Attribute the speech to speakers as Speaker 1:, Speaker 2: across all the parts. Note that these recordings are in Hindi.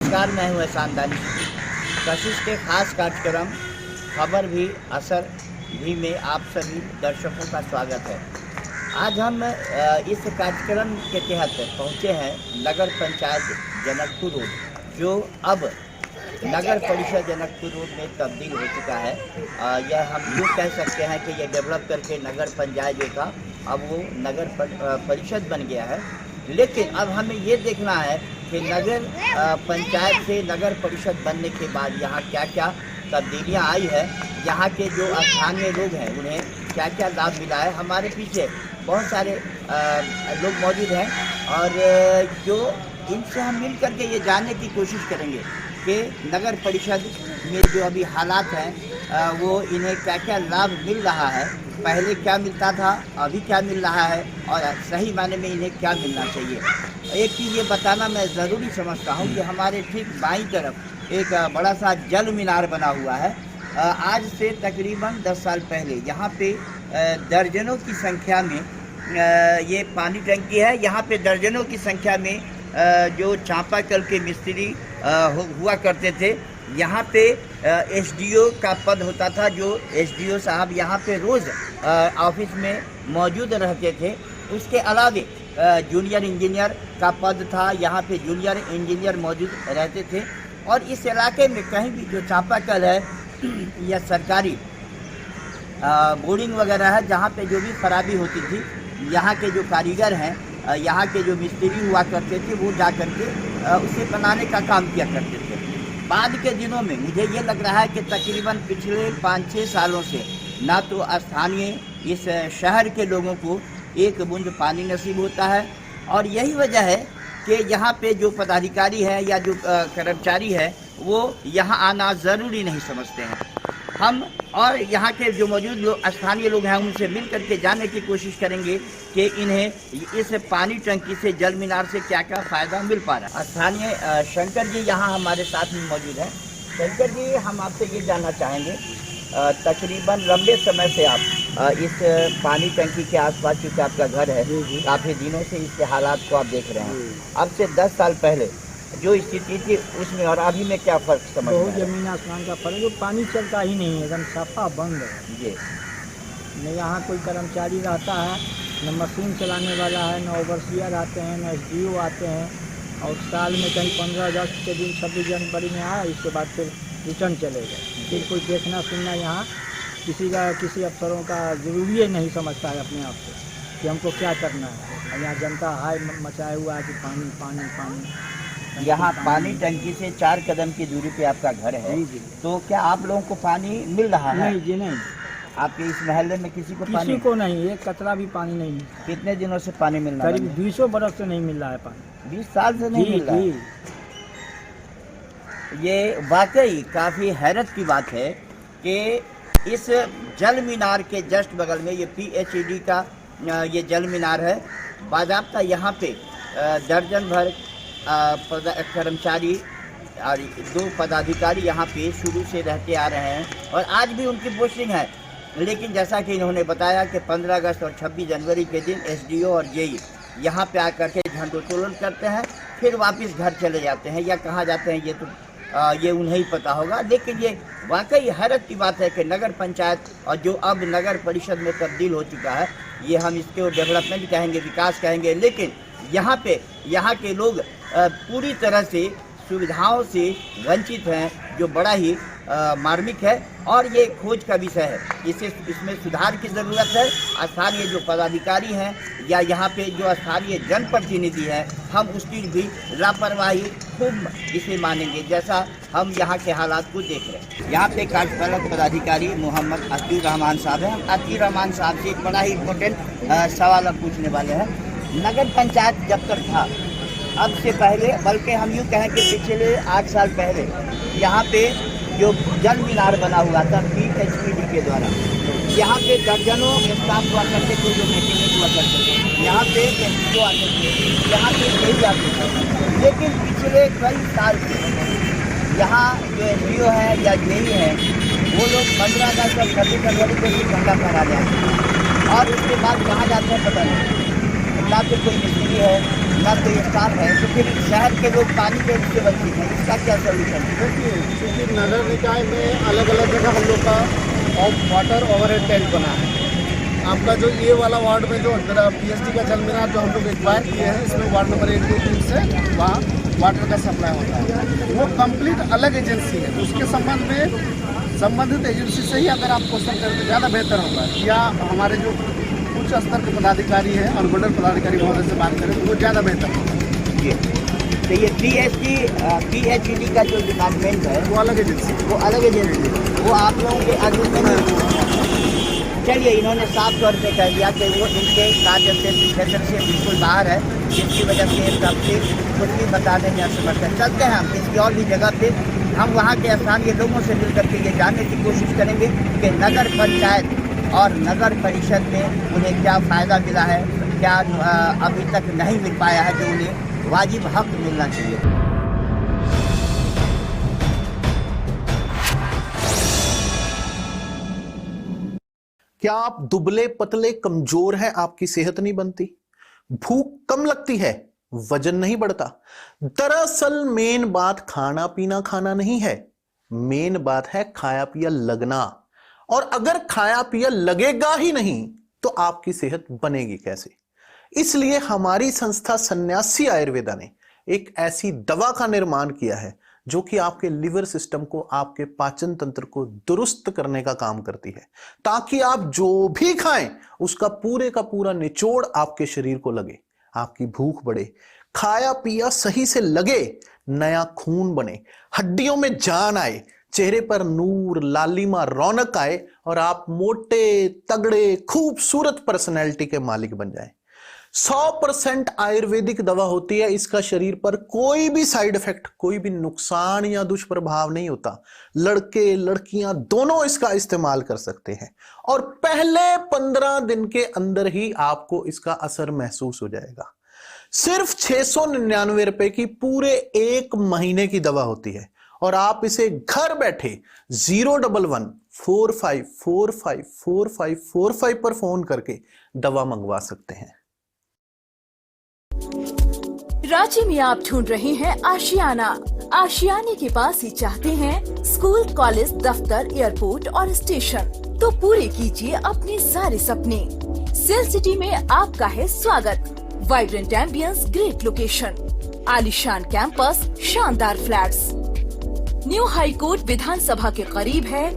Speaker 1: नमस्कार, मैं हूँ एहसान दानिश। कशिश के खास कार्यक्रम खबर भी असर भी में आप सभी दर्शकों का स्वागत है। आज हम इस कार्यक्रम के तहत पहुँचे हैं नगर पंचायत जनकपुर रोड, जो अब नगर परिषद जनकपुर रोड में तब्दील हो चुका है। यह हम यूँ कह सकते हैं कि यह डेवलप करके नगर पंचायत जो था अब वो नगर परिषद बन गया है। लेकिन अब हमें ये देखना है कि नगर पंचायत से नगर परिषद बनने के बाद यहाँ क्या क्या तब्दीलियाँ आई है, यहाँ के जो स्थानीय लोग हैं उन्हें क्या क्या लाभ मिला है। हमारे पीछे बहुत सारे लोग मौजूद हैं और जो इनसे हम मिल करके ये जानने की कोशिश करेंगे कि नगर परिषद में जो अभी हालात हैं वो इन्हें क्या क्या लाभ मिल रहा है, पहले क्या मिलता था, अभी क्या मिल रहा है और सही मायने में इन्हें क्या मिलना चाहिए। एक चीज़ ये बताना मैं ज़रूरी समझता हूँ कि हमारे ठीक बाईं तरफ एक बड़ा सा जल मीनार बना हुआ है। आज से तकरीबन 10 साल पहले यहाँ पे दर्जनों की संख्या में ये पानी टंकी है। यहाँ पे दर्जनों की संख्या में जो चापाकल के मिस्त्री हुआ करते थे। यहाँ पे एसडीओ का पद होता था, जो एसडीओ साहब यहाँ पे रोज़ ऑफिस में मौजूद रहते थे। उसके अलावे जूनियर इंजीनियर का पद था, यहाँ पे जूनियर इंजीनियर मौजूद रहते थे। और इस इलाके में कहीं भी जो चापाकल है या सरकारी बोर्डिंग वगैरह है, जहाँ पे जो भी खराबी होती थी, यहाँ के जो कारीगर हैं, यहाँ के जो मिस्त्री हुआ करते थे, वो जा करके उसे बनाने का काम किया करते थे। बाद के दिनों में मुझे ये लग रहा है कि तकरीबन पिछले 5-6 सालों से ना तो स्थानीय इस शहर के लोगों को एक बूंद पानी नसीब होता है। और यही वजह है कि यहाँ पे जो पदाधिकारी है या जो कर्मचारी है वो यहाँ आना ज़रूरी नहीं समझते हैं। हम और यहाँ के जो मौजूद लोग स्थानीय लोग हैं उनसे मिल करके जानने की कोशिश करेंगे कि इन्हें इस पानी टंकी से जल मीनार से क्या क्या फ़ायदा मिल पा रहा है। स्थानीय शंकर जी यहाँ हमारे साथ में मौजूद हैं। शंकर जी, हम आपसे ये जानना चाहेंगे, तकरीबन लंबे समय से आप इस पानी टंकी के आसपास, क्योंकि आपका घर है, काफ़ी दिनों से इसके हालात को आप देख रहे हैं। अब से 10 साल पहले जो स्थिति थी उसमें और अभी में क्या फ़र्क समझ
Speaker 2: बहुत ज़मीन आसमान का फ़र्क। जो पानी चलता ही नहीं है, एकदम साफा बंद है
Speaker 1: जी।
Speaker 2: न यहाँ कोई कर्मचारी रहता है, न मशीन चलाने वाला है, न ओवरसियर आते हैं, न एसडीओ आते हैं। और साल में कहीं 15 अगस्त के दिन 26 जनवरी में आया, इसके बाद फिर रिटर्न चले गए। फिर कोई देखना सुनना यहाँ किसी अफसरों का ज़रूरी नहीं समझता है अपने आप से कि हमको क्या करना है। यहाँ जनता हाय मचाया हुआ है कि पानी पानी पानी।
Speaker 1: यहाँ पानी टंकी से 4 कदम की दूरी पे आपका घर है।
Speaker 2: जी।
Speaker 1: तो क्या आप लोगों को पानी मिल रहा है?
Speaker 2: नहीं जी, नहीं।
Speaker 1: आपके इस मोहल्ले में किसी को
Speaker 2: किसी को नहीं, एक कतरा भी पानी नहीं है।
Speaker 1: कितने दिनों से पानी मिल रहा है?
Speaker 2: करीब 200 बरस से नहीं मिल रहा है पानी।
Speaker 1: 20 साल से नहीं मिल रहा है। ये वाकई काफ़ी हैरत की बात है कि इस जल मीनार के जस्ट बगल में ये PHED का ये जल मीनार है। बाज़ाब्ता यहाँ पे दर्जन भर कर्मचारी और 2 पदाधिकारी यहाँ पे शुरू से रहते आ रहे हैं और आज भी उनकी पोस्टिंग है। लेकिन जैसा कि इन्होंने बताया कि 15 अगस्त और 26 जनवरी के दिन एसडीओ और जेई यहाँ पे आकर के झंडोत्तोलन करते हैं, फिर वापस घर चले जाते हैं या कहाँ जाते हैं ये उन्हें ही पता होगा। लेकिन ये वाकई हैरत की बात है कि नगर पंचायत और जो अब नगर परिषद में तब्दील हो चुका है, ये हम इसको डेवलपमेंट कहेंगे, विकास कहेंगे, लेकिन यहाँ के लोग पूरी तरह से सुविधाओं से वंचित हैं, जो बड़ा ही मार्मिक है और ये खोज का विषय है। इसमें सुधार की ज़रूरत है। स्थानीय जो पदाधिकारी हैं या यहाँ पे जो स्थानीय जनप्रतिनिधि हैं, हम उसकी भी लापरवाही खूब इसे मानेंगे, जैसा हम यहाँ के हालात को देख रहे हैं। यहाँ पे कार्यपालक पदाधिकारी मोहम्मद अतीउर रहमान साहब हैं। हम अतीउर रहमान साहब से एक बड़ा ही इम्पोर्टेंट सवाल अब पूछने वाले हैं। नगर पंचायत जब तक था, अब से पहले, बल्कि हम यूँ कहें कि पिछले 8 साल पहले यहाँ पे जो जल मीनार बना हुआ था PHED के द्वारा, यहाँ पे दर्जनों स्टाफ हुआ करते थे, जो मैकेनिक हुआ करते थे, यहाँ पे एसडीओ आते थे, यहाँ पे यही आते थे। लेकिन पिछले कई साल से यहाँ जो एसडीओ है या जेई है, वो लोग 15 अगस्त और 26 जनवरी को भी झंडा फहरा जाते हैं और उसके बाद कहाँ जाते हैं पता नहीं। ना तो कोई मिस्त्री है, ना कोई स्टाफ है, तो फिर शहर के लोग पानी के उससे वंचित हैं। इसका क्या सोल्यूशन है?
Speaker 3: देखिए, क्योंकि नगर निकाय में अलग अलग जगह हम लोग का वाटर ओवरहेड टैंक बना है। आपका जो ये वाला वार्ड में जो पीएचडी का जल मीनार जो हम लोग एक्वायर किए हैं, इसमें वार्ड नंबर 1, 2, 3 से वहाँ वाटर का सप्लाई होता है। वो कंप्लीट अलग एजेंसी है। उसके संबंध में संबंधित एजेंसी से ही अगर आप क्वेश्चन करें तो ज़्यादा बेहतर होगा, या हमारे जो उच्च स्तर के पदाधिकारी हैं और मंडल पदाधिकारी महोदय से बात करें तो वो ज़्यादा बेहतर होगा।
Speaker 1: जी, तो ये पीएचडी का जो डिपार्टमेंट है
Speaker 3: वो अलग एजेंसी है।
Speaker 1: वो अलग एजेंसी है, वो आप लोगों के अधीन में नहीं। चलिए, इन्होंने साफ तौर पे कह दिया कि वो इनके कार्य से क्षेत्र से बिल्कुल बाहर है, जिसकी वजह से सबसे कुछ भी बताने में असमर्थ है। चलते हैं हम किसी और भी जगह पे, हम वहाँ के स्थानीय लोगों से मिल करके ये जानने की कोशिश करेंगे कि नगर पंचायत और नगर परिषद में उन्हें क्या फ़ायदा मिला है, क्या अभी तक नहीं मिल पाया है जो उन्हें वाजिब हक मिलना चाहिए।
Speaker 4: क्या आप दुबले पतले कमजोर हैं, आपकी सेहत नहीं बनती, भूख कम लगती है, वजन नहीं बढ़ता? दरअसल मेन बात खाना पीना खाना नहीं है, मेन बात है खाया पिया लगना। और अगर खाया पिया लगेगा ही नहीं तो आपकी सेहत बनेगी कैसे? इसलिए हमारी संस्था सन्यासी आयुर्वेदा ने एक ऐसी दवा का निर्माण किया है जो कि आपके लिवर सिस्टम को, आपके पाचन तंत्र को दुरुस्त करने का काम करती है, ताकि आप जो भी खाएं उसका पूरे का पूरा निचोड़ आपके शरीर को लगे, आपकी भूख बढ़े, खाया पिया सही से लगे, नया खून बने, हड्डियों में जान आए, चेहरे पर नूर, लालिमा, रौनक आए और आप मोटे, तगड़े, खूबसूरत पर्सनैलिटी के मालिक बन जाएं। 100% आयुर्वेदिक दवा होती है। इसका शरीर पर कोई भी साइड इफेक्ट, कोई भी नुकसान या दुष्प्रभाव नहीं होता। लड़के लड़कियां दोनों इसका इस्तेमाल कर सकते हैं और पहले 15 दिन के अंदर ही आपको इसका असर महसूस हो जाएगा। सिर्फ 699 रुपए की पूरे 1 महीने की दवा होती है और आप इसे घर बैठे 011-45454545 पर फोन करके दवा मंगवा सकते हैं।
Speaker 5: रांची में आप ढूंढ रहे हैं आशियाना। आशियाने के पास ही चाहते हैं स्कूल, कॉलेज, दफ्तर, एयरपोर्ट और स्टेशन। तो पूरे कीजिए अपने सारे सपने। सेल सिटी में आपका है स्वागत। वाइब्रेंट एम्बियंस, ग्रेट लोकेशन, आलीशान कैंपस, शानदार फ्लैट्स। न्यू हाई कोर्ट विधानसभा के करीब है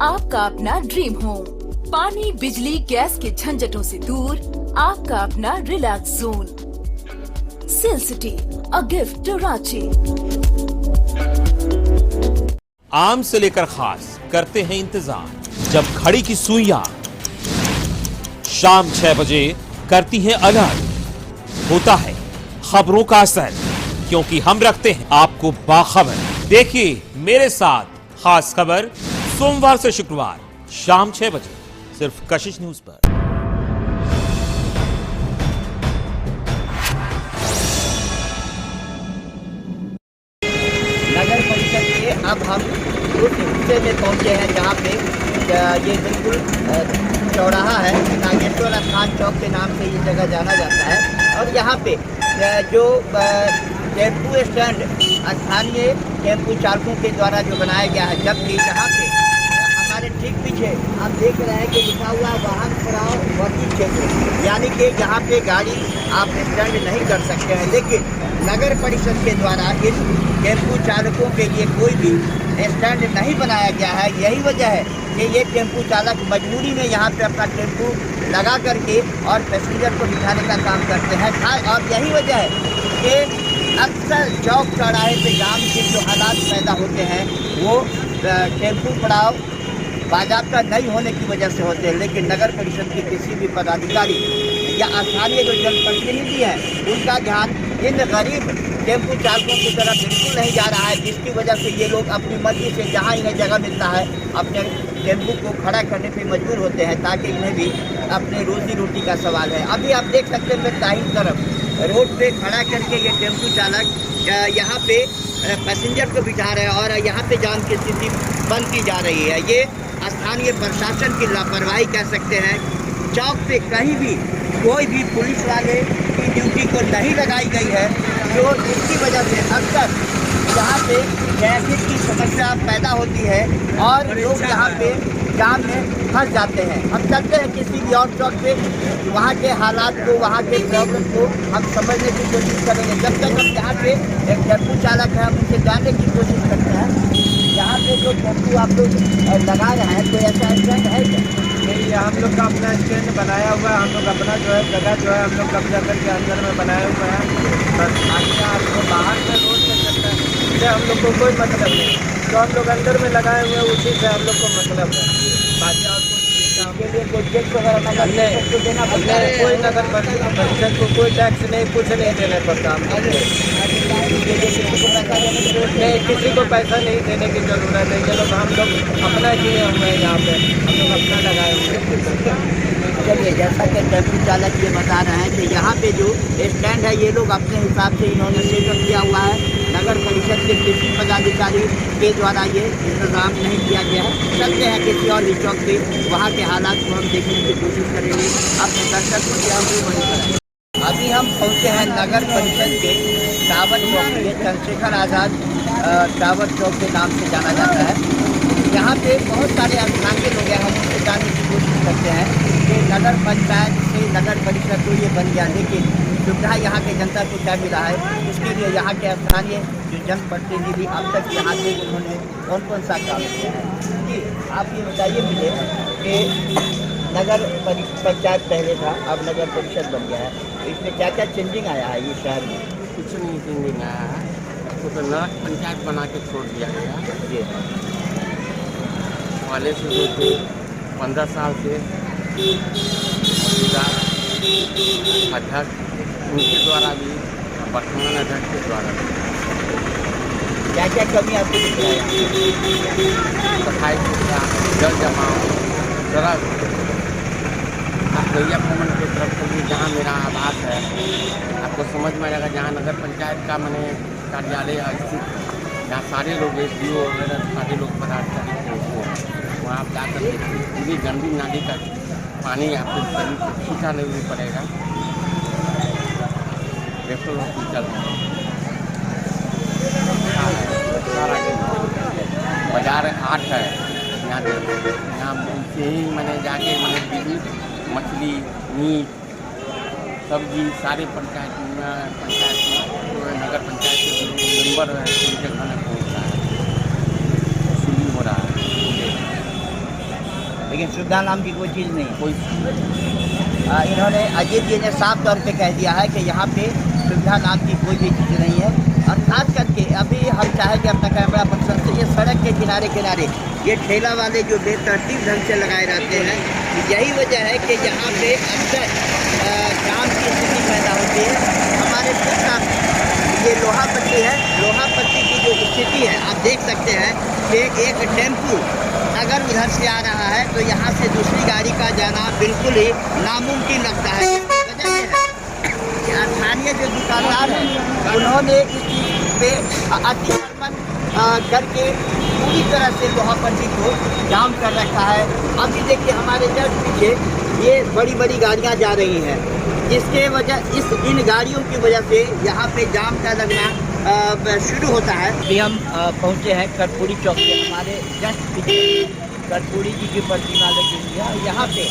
Speaker 5: आपका अपना ड्रीम होम। पानी, बिजली, गैस के झंझटों से दूर आपका अपना relax zone. Sale city, a gift to Ranchi.
Speaker 6: आम से लेकर खास करते हैं इंतजार जब घड़ी की सुइयां शाम 6 बजे करती हैं अलर्ट। होता है खबरों का असर, क्योंकि हम रखते हैं आपको बाखबर। देखिए मेरे साथ खास खबर सोमवार से शुक्रवार शाम 6 बजे सिर्फ कशिश न्यूज पर।
Speaker 1: नगर परिषद के अब हम उस हिस्से में पहुंचे हैं जहां पे ये बिल्कुल चौराहा है, नागेश्वर स्थान चौक के नाम से ये जगह जाना जाता है। और यहाँ पे जो टेम्पू स्टैंड स्थानीय टेम्पू चालकों के द्वारा जो बनाया गया है, जबकि यहाँ पे हमारे ठीक पीछे आप देख रहे हैं कि लिखा हुआ वाहन चुनाव वर्जित क्षेत्र, यानी कि यहाँ पे गाड़ी आप स्टैंड नहीं कर सकते हैं। लेकिन नगर परिषद के द्वारा इन टेम्पू चालकों के लिए कोई भी स्टैंड नहीं बनाया गया है। यही वजह है कि ये टेम्पू चालक मजबूरी में यहाँ पे अपना टेम्पू लगा करके और पैसेंजर को बिठाने का काम करते हैं। और यही वजह है कि अक्सर चौक चौराहे पे जाम के जो हालात पैदा होते हैं वो टेम्पू पड़ाव बाज़ाब्ता नहीं होने की वजह से होते हैं। लेकिन नगर परिषद के किसी भी पदाधिकारी या स्थानीय जो जनप्रतिनिधि हैं उनका ध्यान इन गरीब टेम्पू चालकों की तरफ बिल्कुल नहीं जा रहा है, जिसकी वजह से ये लोग अपनी मर्जी से जहाँ इन्हें जगह मिलता है अपने टेम्पू को खड़ा करने पे मजबूर होते हैं, ताकि इन्हें भी अपने रोजी रोटी का सवाल है। अभी आप देख सकते हैं दाहिनी तरफ रोड पे खड़ा करके ये टेम्पू चालक यहाँ पे पैसेंजर को बिठा रहे हैं और यहाँ पे जाम की स्थिति बनती जा रही है। ये स्थानीय प्रशासन की लापरवाही कह सकते हैं। चौक पे कहीं भी कोई भी पुलिस वाले की ड्यूटी को नहीं लगाई गई है, जो जिसकी वजह से अक्सर यहाँ पे ट्रैफिक की समस्या पैदा होती है और लोग यहाँ पे जाम में फंस जाते हैं। हम चलते हैं किसी भी और चौक पे, वहाँ के हालात को, वहाँ के प्रॉब्लम को हम समझने की कोशिश करेंगे। जब तक हम यहाँ पे एक टेम्पू चालक है, हम उनसे जानने की कोशिश करते हैं यहाँ पे जो टेम्पू आप लोग लगा रहे हैं, तो ऐसा स्टैंड है क्या?
Speaker 2: नहीं, ये हम लोग का अपना स्टैंड बनाया हुआ है। हम लोग अपना जो है जगह जो है हम लोग कब्जा करके अंदर में बनाया हुआ है। बस बाकी आपको बाहर से रोड पे चलता है, इससे हम लोग को कोई मतलब नहीं। जो हम लोग अंदर में लगाए हुए हैं उसी से हम लोग को मतलब है। बाकी और
Speaker 1: के लिए कोई टैक्स वगैरह नगर परिषद को देना पड़ता है?
Speaker 2: कोई नगर परिषद को कोई टैक्स नहीं, कुछ नहीं देना पड़ता हम लोग नहीं, किसी को पैसा नहीं देने की जरूरत है। ये लोग हम लोग अपना किए हुए हैं, यहाँ पे हम लोग अपना लगाए हुए हैं।
Speaker 1: चलिए, जैसा कि टेम्पू चालक ये बता रहे हैं कि यहाँ पे जो स्टैंड है ये लोग अपने हिसाब से इन्होंने सेटअप किया हुआ है, नगर परिषद के किसी पदाधिकारी के द्वारा ये इंतजाम नहीं किया गया है। चलते हैं किसी और भी चौक पे, वहाँ के हालात को हम देखने की कोशिश करेंगे। अपने दर्शक को क्या वही करें। अभी हम पहुँचे हैं नगर परिषद के टावर चौक पे, चंद्रशेखर आज़ाद टावर चौक के नाम से जाना जाता है। यहाँ पे बहुत सारे स्थानीय लोग हैं, हम उनसे जानने की कोशिश करते हैं कि नगर पंचायत से नगर परिषद तो ये बन गया, लेकिन सुविधा यहाँ के जनता को क्या मिला है, इसके लिए यहाँ के स्थानीय जो जनप्रतिनिधि अब तक यहाँ से उन्होंने कौन कौन सा काम किया है। जी, आप ये बताइए मुझे कि नगर पंचायत पहले था, अब नगर परिषद बन गया है, तो इसमें क्या क्या चेंजिंग आया है ये शहर में?
Speaker 7: कुछ नहीं चेंजिंग आया है, उसको तो नगर पंचायत बना के छोड़ दिया गया।
Speaker 1: जी,
Speaker 7: पहले से जो थे 15 साल से मौजूदा अध्यक्ष, उनके द्वारा भी, वर्तमान अध्यक्ष के द्वारा भी
Speaker 1: क्या क्या कमी आपको दिख रहा है?
Speaker 7: सफाई सुविधा, जल जमाव, सड़क, भैया भवन की तरफ से भी जहाँ मेरा आवास है, आपको समझ में आएगा, जहाँ नगर पंचायत का मैंने कार्यालय स्थित, जहाँ सारे लोग SDO वगैरह सारे लोग पदाधिकारी वहाँ आप जाकर पूरी गंदी नाली का पानी आपको शरीर को छींटा नहीं पड़ेगा। रेफरल हॉस्पिटल बाजार 8 है, यहाँ से ही मैंने जाके मैंने मछली, मीट, सब्जी सारे पंचायत नगर पंचायत के मेंबर है उनके खाने पहुँच रहा है, शुरू हो रहा है,
Speaker 1: लेकिन सुविधा नाम की कोई चीज़ नहीं है।
Speaker 7: कोई
Speaker 1: इन्होंने अजीत जी ने साफ तौर पे कह दिया है कि यहाँ पे सुविधा नाम की कोई भी चीज़ नहीं है। और खास करके अभी हम चाहेंगे अपना कैमरा पर्सन से, ये सड़क के किनारे किनारे ये ठेला वाले जो बेतरतीब ढंग से लगाए रहते हैं, यही वजह है कि यहाँ पे अक्सर जाम की स्थिति पैदा होती है। हमारे ठीक सामने ये लोहा पट्टी है, लोहा पट्टी की जो स्थिति है आप देख सकते हैं कि एक टेम्पू अगर उधर से आ रहा है तो यहाँ से दूसरी गाड़ी का जाना बिल्कुल ही नामुमकिन लगता है। वजह ये है कि स्थानीय जो दुकानदार हैं उन्होंने इस चीज़ पे अतिक्रमण करके पूरी तरह से लोहा पट्टी को जाम कर रखा है। अभी देखिए हमारे जस्ट पीछे ये बड़ी बड़ी गाड़ियाँ जा रही हैं, जिसके वजह इन गाड़ियों की वजह से यहाँ पे जाम का लगना शुरू होता है। अभी हम पहुँचे हैं कर्पूरी चौक पे, हमारे जस्ट पीछे कर्पूरी जी की प्रतिमा लगी हुई है। यहाँ पे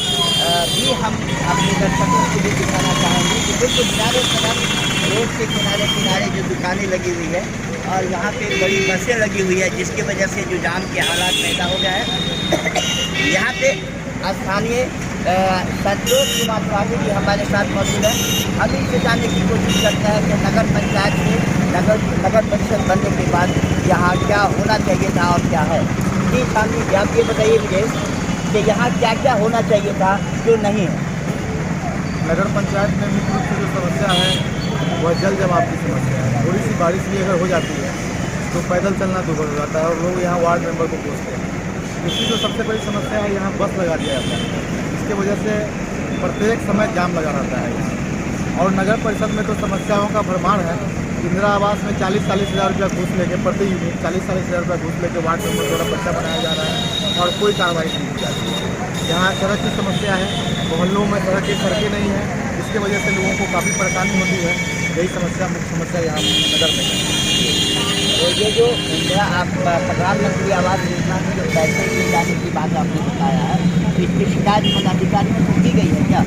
Speaker 1: भी हम अपने दर्शकों को भी दिखाना चाहेंगे कि बिल्कुल किनारे सड़क रोड के किनारे किनारे जो दुकानें लगी हुई है और यहाँ पे बड़ी बसें लगी हुई है, जिसकी वजह से जो जाम के हालात पैदा हो गया है। यहाँ पे स्थानीय संतोष कुमार स्वामी जी हमारे साथ मौजूद है। हम इनसे जानने की कोशिश करते हैं कि नगर पंचायत से नगर परिषद बनने के बाद यहाँ क्या होना चाहिए था और क्या है। जी स्वामी जी, आप ये बताइए मुझे कि यहाँ क्या क्या होना चाहिए था जो नहीं है।
Speaker 3: नगर पंचायत में मुख्य रूप से जो समस्या है वह जल जमाव की समस्या है। थोड़ी सी बारिश भी अगर हो जाती है तो पैदल चलना दुर्भर हो जाता है और लोग यहाँ वार्ड मेंबर को पूछते हैं। इसकी जो सबसे बड़ी समस्या है, यहाँ बस लगा दिया जाता है, इसके वजह से प्रत्येक समय जाम लगा रहता है। और नगर परिषद में तो समस्याओं का भरमार है। इंदिरा आवास में 40-40 हज़ार रुपया घूस लेके प्रति यूनिट 40-40 हज़ार रुपया घूस लेके वार्ड मेंबर द्वारा पर्चा बनाया जा रहा है और कोई कार्रवाई नहीं की जाती है। यहाँ सड़क की समस्या है, मोहल्लों में सड़कें नहीं है, जिसकी वजह से लोगों को काफ़ी परेशानी होती है। यही समस्या, मुख्य समस्या यहाँ नगर में है।
Speaker 1: तो ये जो इंदिरा आप प्रधानमंत्री आवास योजना में जो पैसे दिए जाने की बात आपने बताया है, तो इसकी शिकायत पदाधिकारियों को की गई है क्या?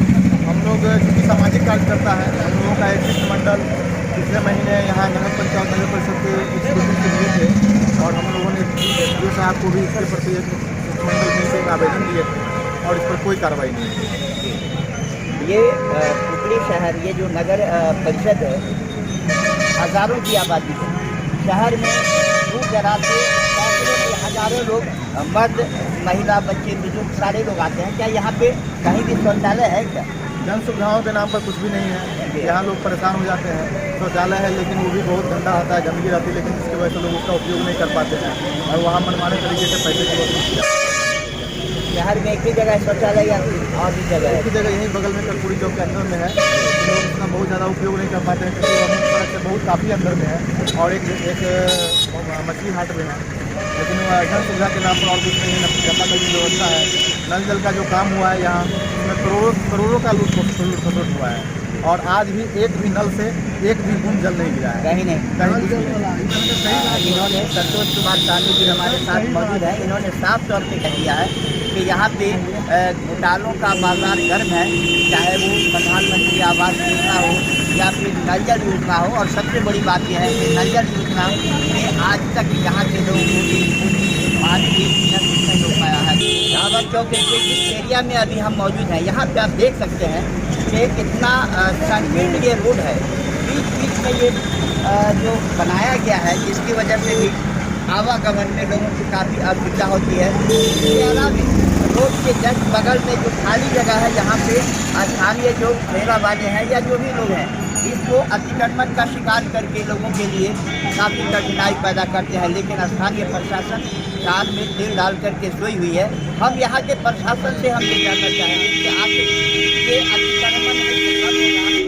Speaker 3: हम लोग क्योंकि सामाजिक कार्यकर्ता है, हम लोगों का एक शिष्टमंडल पिछले महीने यहाँ नगर पंचायत नगर परिषद के एक मीटिंग के लिए थे और हम लोगों ने एसडीओ साहब को भी इसके प्रति एक शिष्टमंडल में से एक आवेदन दिए थे और इस पर कोई कार्रवाई नहीं हुई।
Speaker 1: ये पुपरी शहर, ये जो नगर परिषद है, हज़ारों की आबादी है। शहर में दूर दराज से सैकड़ों में हज़ारों लोग, मर्द, महिला, बच्चे, बुजुर्ग सारे लोग आते हैं। क्या यहाँ पे कहीं भी शौचालय है क्या?
Speaker 3: जन सुविधाओं के नाम पर कुछ भी नहीं है। यहाँ लोग परेशान हो जाते हैं। शौचालय है लेकिन वो भी बहुत गंदा आता है, गंदगी रहती है, लेकिन जिसकी वजह से लोग उसका उपयोग नहीं कर पाते हैं और वहाँ मनमाने तरीके से पैसे की वसूली किया।
Speaker 1: शहर में एक ही जगह शौचालय या और भी जगह है?
Speaker 3: एक ही जगह यहीं बगल में कर्पूरी चौक के अंदर में है। लोग उसका बहुत ज़्यादा उपयोग नहीं कर पाते हैं क्योंकि वो सड़क से बहुत काफ़ी अंदर में है और एक मछली हाट में है। लेकिन जन सुविधा के नाम पर और कुछ नहीं है। गंगा नदी व्यवस्था है, नल जल का जो काम हुआ है यहाँ, उसमें करोड़ों का लूट हुआ है और आज भी एक भी नल से एक भी बूंद जल नहीं गिरा है,
Speaker 1: कहीं नहीं। इन्होंने संतोष कुमार सानू जी हमारे साथ मौजूद है। इन्होंने साफ तौर पे कह दिया है कि यहाँ पे घोटालों का बाजार गर्म है, चाहे वो प्रधानमंत्री आवास योजना हो या फिर नल जल योजना हो। और सबसे बड़ी बात यह है कि नल जल योजना में आज तक यहाँ के लोगों को नहीं हो पाया है। धावर चौक के जिस एरिया में अभी हम मौजूद हैं, यहाँ पे आप देख सकते हैं कि कितना संकीर्ण ये रोड है। बीच बीच में ये जो बनाया गया है, जिसकी वजह से भी आवागमन में लोगों की काफ़ी असुविधा होती है। इसके अलावा रोड के जस्ट बगल में जो खाली जगह है, यहाँ पे स्थानीय जो ठेला वाले हैं या जो भी लोग हैं, इसको अतिक्रमण का शिकार करके लोगों के लिए काफ़ी कठिनाई पैदा करते हैं। लेकिन स्थानीय प्रशासन कान में तेल डाल करके सोई हुई है। हम यहाँ के प्रशासन से हम ये जानना चाहेंगे कि आप ये अतिक्रमण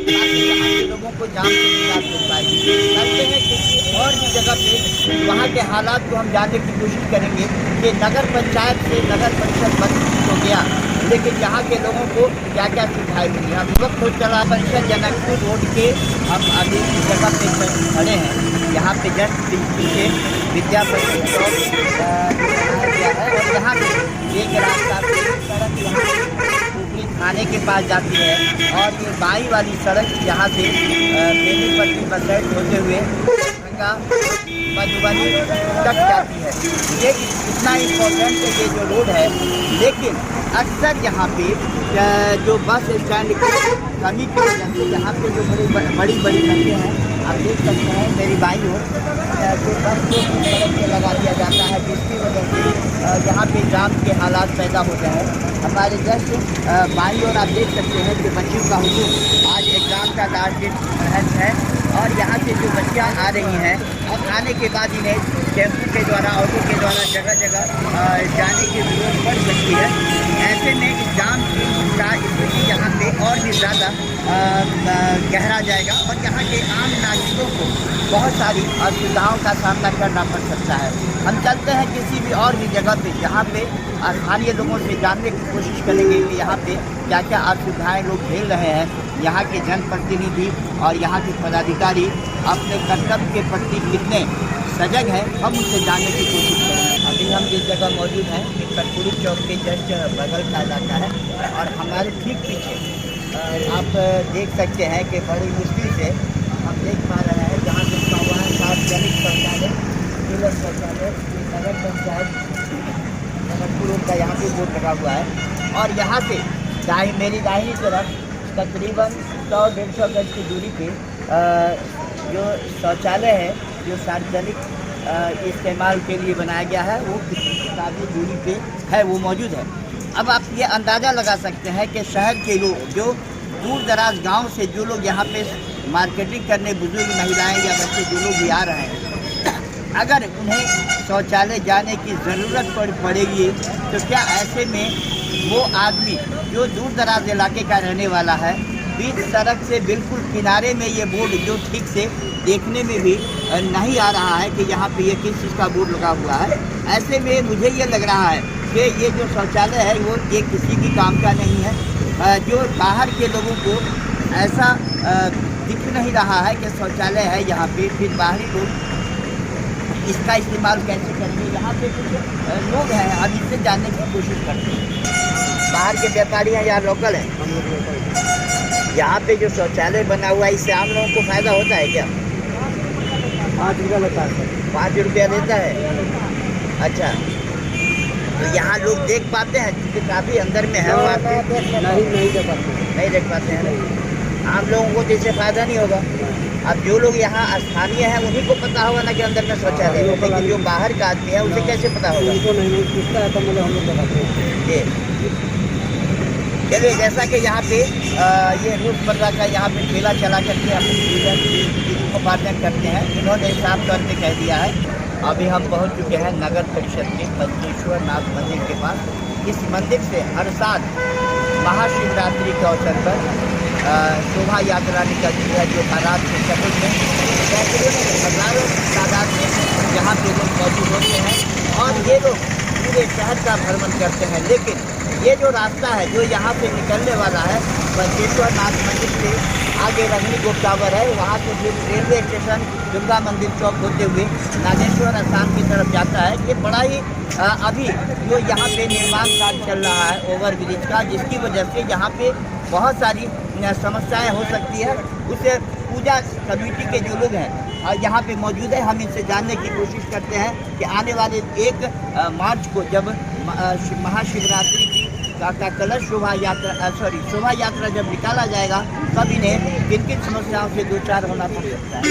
Speaker 1: ताकि यहाँ के लोगों को जाम से निजात मिल पाएगी। करते हैं किसी और भी जगह पे वहाँ के हालात को हम जानने की कोशिश करेंगे कि नगर पंचायत से नगर परिषद बन तो गया, लेकिन यहाँ के लोगों को क्या क्या सुविधाएँ मिली। हम वक्त हो चला परिषद जनकपुर रोड के हम अभी इस जगह पे खड़े हैं। यहाँ पे जस्ट पीछे विद्यापति चौक बनाया गया है और यहाँ पे एक रास्ता सड़क पुपरी थाने के पास जाती है और ये बाई वाली सड़क यहाँ से बेनीपट्टी बसैट होते हुए गंगा मधुबनी तक जाती है। ये इतना इम्पोर्टेंट है ये जो रोड है। लेकिन अक्सर यहाँ पे जो बस स्टैंड की कमी की वजह से यहाँ पे जो बड़ी बड़ी सड़कें हैं, आप देख सकते हैं मेरी बाई ओर, जो बस को सड़क पे लगा दिया जाता है, जिसकी वजह से यहाँ पे जाम के हालात पैदा होते हैं। हमारे जस्ट बाई ओर आप देख सकते हैं कि बच्चों का हुजूम आज एग्ज़ाम का लास्ट डेट है और यहाँ से जो बच्चियाँ आ रही हैं, अब आने के बाद इन्हें टेम्पो के द्वारा, ऑटो के द्वारा जगह जगह जाने की जरूरत पड़ सकती है। ऐसे में एग्ज़ाम का स्थिति यहाँ पे और भी ज़्यादा गहरा जाएगा और यहाँ के आम नागरिकों को बहुत सारी असुविधाओं का सामना करना पड़ सकता है। हम चलते हैं किसी भी और भी जगह पे जहाँ पे स्थानीय लोगों से जानने की कोशिश करेंगे कि यहाँ पे क्या क्या असुविधाएँ लोग झेल रहे हैं। यहाँ के जनप्रतिनिधि और यहाँ के पदाधिकारी अपने कर्तव्य के प्रति कितने सजग हैं, हम उनसे जानने की कोशिश करेंगे। अभी हम जिस जगह मौजूद हैं कर्पूरी चौक के जस्ट बगल का इलाका है और हमारे ठीक पीछे आप देख सकते हैं कि बड़ी मुश्किल से हम देख पा रहे हैं जहाँ से लिखा हुआ है सार्वजनिक शौचालय, जिला शौचालय, नगर पंचायत नगरपुर का यहाँ पे बोर्ड लगा हुआ है। और यहाँ से मेरी दाहिनी तरफ तकरीबन 100-150 गज की दूरी पे जो शौचालय है, जो सार्वजनिक इस्तेमाल के लिए बनाया गया है, वो काफ़ी दूरी पे है, वो मौजूद है। अब आप ये अंदाज़ा लगा सकते हैं कि शहर के लोग जो दूर दराज गांव से जो लोग यहाँ पे मार्केटिंग करने, बुजुर्ग महिलाएं या बच्चे जो लोग भी आ रहे हैं, अगर उन्हें शौचालय जाने की ज़रूरत पड़ेगी तो क्या ऐसे में वो आदमी जो दूर दराज इलाके का रहने वाला है, बीच सड़क से बिल्कुल किनारे में ये बोर्ड जो ठीक से देखने में भी नहीं आ रहा है कि यहाँ पे ये किस चीज़ का बोर्ड लगा हुआ है, ऐसे में मुझे ये लग रहा है कि ये जो शौचालय है वो ये किसी भी काम का नहीं है। जो बाहर के लोगों को ऐसा दिख नहीं रहा है कि शौचालय है यहाँ पे, फिर बाहरी लोग इसका इस्तेमाल कैसे करेंगे। यहाँ पे कुछ लोग हैं, हम इससे जानने की कोशिश करते हैं। बाहर के व्यापारी हैं या लोकल हैं? यहाँ पे जो शौचालय बना हुआ है इससे आम लोगों को फायदा होता है क्या?
Speaker 2: 5 रुपया लगता है।
Speaker 1: 5 रुपया देता है। अच्छा, तो यहाँ लोग देख पाते हैं क्योंकि काफ़ी अंदर में है वहाँ पे?
Speaker 2: नहीं देख पाते।
Speaker 1: नहीं देख पाते हैं। आम लोगों को जैसे फायदा नहीं होगा। अब जो लोग यहाँ स्थानीय हैं उन्हीं को पता होगा ना कि अंदर में शौचालय है, लेकिन जो बाहर का आदमी है उसे कैसे पता होगा?
Speaker 2: उनको नहीं पूछता है, तो मतलब हम लोग बताते हैं।
Speaker 1: ये चलिए, जैसा कि यहाँ पे ये रोजमर्रा का यहाँ पे ठेला चला करके अपनी जीवनोपार्जन करते हैं, इन्होंने साफ तौर पे कह दिया है। अभी हम पहुँच चुके हैं नगर परिषद के पंचेश्वर नाथ मंदिर के पास। इस मंदिर से हर साल महाशिवरात्रि के अवसर पर शोभा यात्रा निकलती है, जो तालाब के शहर में सैकड़ों हजारों तादाद में यहाँ पे लोग मौजूद होते हैं और ये लोग पूरे शहर का भ्रमण करते हैं। लेकिन ये जो रास्ता है जो यहाँ से निकलने वाला है पंचेश्वर नाथ मंदिर से आगे रंगनी गोप टावर है, वहाँ से फिर रेलवे स्टेशन दुर्गा मंदिर चौक होते हुए नागेश्वर स्थान की तरफ जाता है। ये बड़ा ही अभी जो यहाँ पे निर्माण कार्य चल रहा है ओवर ब्रिज का, जिसकी वजह से यहाँ पे बहुत सारी समस्याएं हो सकती है। उसे पूजा कमेटी के जो लोग हैं यहाँ पे मौजूद है, हम इनसे जानने की कोशिश करते हैं कि आने वाले 1 मार्च को जब महाशिवरात्रि की का कलश शोभा यात्रा जब निकाला जाएगा तब इन्हें किन किन समस्याओं से दो चार होना पड़ सकता है।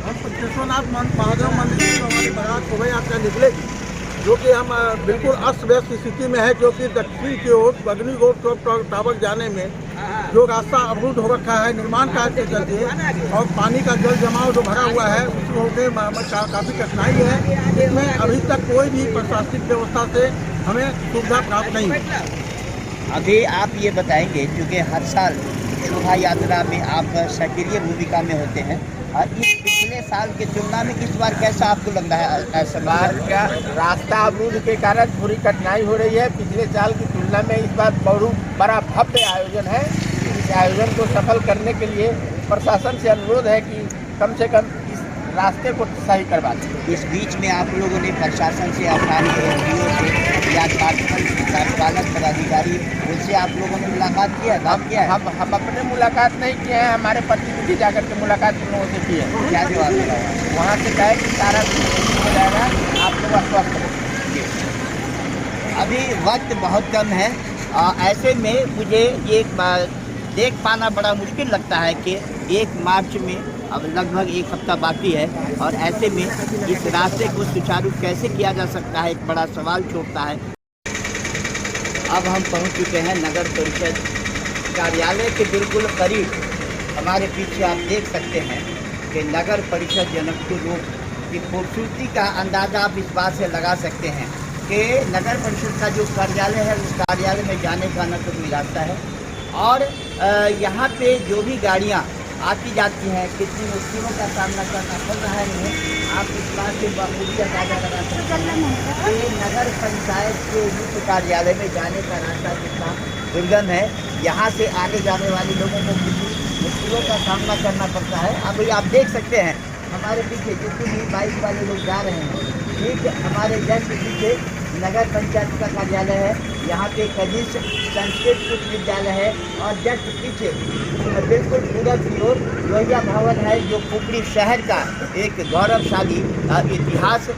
Speaker 3: हम पंचेश्वर नाथ महादेव मंदिर से हमारी बारात शोभा यात्रा निकलेगी, जो कि हम बिल्कुल अस्त व्यस्त स्थिति में है, जो कि दक्षिण की ओर बगनी गोप टावर जाने में जो रास्ता अवरुद्ध हो रखा है निर्माण कार्य के चलते, और पानी का जल जमाव जो भरा हुआ है उसमें काफ़ी कठिनाई है। इसमें अभी तक कोई भी प्रशासनिक व्यवस्था से हमें सुविधा प्राप्त नहीं है।
Speaker 1: अभी आप ये बताएंगे, क्योंकि हर साल शोभा यात्रा में आप सक्रिय भूमिका में होते हैं, और इस पिछले साल की तुलना में इस बार कैसा आपको लग रहा है? ऐसा
Speaker 8: बार का रास्ता अवरुद्ध के कारण थोड़ी कठिनाई हो रही है। पिछले साल की तुलना में इस बार बहुत बड़ा भव्य आयोजन है। इस आयोजन को सफल करने के लिए प्रशासन से अनुरोध है कि कम से कम इस रास्ते को सही करवा दें।
Speaker 1: इस बीच में आप लोगों ने प्रशासन से, स्थानीय एसडीओ से या कार्यपालक पदाधिकारी उनसे आप लोगों ने मुलाकात किया है? बात किया है?
Speaker 8: हम अपने मुलाकात नहीं किए हैं, हमारे प्रतिनिधि जाकर के मुलाकात उन लोगों से की है।
Speaker 1: क्या जवाब मिला?
Speaker 8: वहाँ से कहे कि सारा हो जाएगा, आप लोग आश्वस्त रहें।
Speaker 1: अभी वक्त बहुत कम है, ऐसे में मुझे ये देख पाना बड़ा मुश्किल लगता है कि 1 मार्च में अब लगभग 1 हफ्ता बाकी है, और ऐसे में इस रास्ते को सुचारू कैसे किया जा सकता है, एक बड़ा सवाल छोड़ता है। अब हम पहुंच चुके हैं नगर परिषद कार्यालय के बिल्कुल करीब। हमारे पीछे आप देख सकते हैं कि नगर परिषद जनकपुर रोड की खूबसूरती का अंदाज़ा आप इस बात से लगा सकते हैं कि नगर परिषद का जो कार्यालय है उस कार्यालय में जाने का न तो कोई रास्ता है, और यहाँ पे जो भी गाड़ियाँ आती जाती हैं कितनी मुश्किलों का सामना करना पड़ रहा है इन्हें। आप इस बात से बाखूबी अंदाजा लगा सकते हैं कि नगर पंचायत के मुख्य कार्यालय में जाने का रास्ता कितना दुर्गम है। यहाँ से आने जाने वाले लोगों को कितनी मुश्किलों का सामना करना पड़ता है। अभी आप देख सकते हैं हमारे पीछे जितने भी बाइक वाले लोग जा रहे हैं, ठीक हमारे जस्ट पीछे नगर पंचायत का कार्यालय है। यहाँ पे कनिष्ठ संस्कृत उच्च विद्यालय है, और जस्ट पीछे बिल्कुल पूरब की ओर लोहिया भवन है, जो पुपरी शहर का एक गौरवशाली इतिहास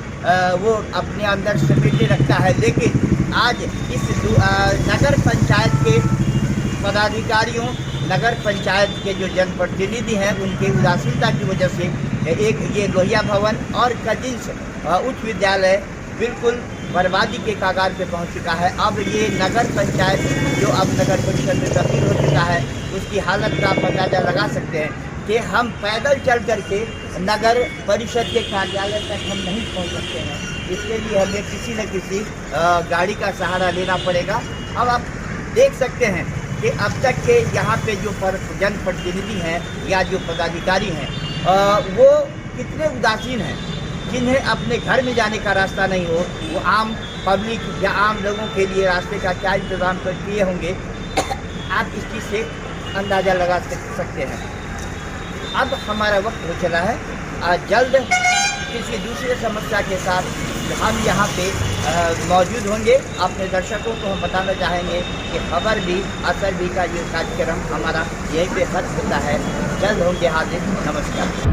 Speaker 1: वो अपने अंदर समेटे रखता है। लेकिन आज इस नगर पंचायत के पदाधिकारियों, नगर पंचायत के जो जनप्रतिनिधि हैं, उनके उदासीनता की वजह से एक ये लोहिया भवन और कनिष्ठ उच्च विद्यालय बिल्कुल बर्बादी के कागार पे पहुंच चुका है। अब ये नगर पंचायत जो अब नगर परिषद में तब्दील हो चुका है, उसकी हालत का आप अंदाजा लगा सकते हैं कि हम पैदल चल करके नगर परिषद के कार्यालय तक हम नहीं पहुंच सकते हैं। इसके लिए हमें किसी न किसी गाड़ी का सहारा लेना पड़ेगा। अब आप देख सकते हैं कि अब तक के यहाँ पे जो जनप्रतिनिधि हैं या जो पदाधिकारी हैं वो कितने उदासीन हैं। जिन्हें अपने घर में जाने का रास्ता नहीं हो, वो आम पब्लिक या आम लोगों के लिए रास्ते का क्या इंतज़ाम किए होंगे, आप इस चीज़ से अंदाज़ा लगा सकते हैं। अब हमारा वक्त हो चला है, जल्द किसी दूसरे समस्या के साथ हम यहाँ पे मौजूद होंगे। अपने दर्शकों को हम बताना चाहेंगे कि खबर भी असर भी का ये कार्यक्रम हमारा यहीं पे खत्म होता है। जल्द होंगे हाजिर। नमस्कार।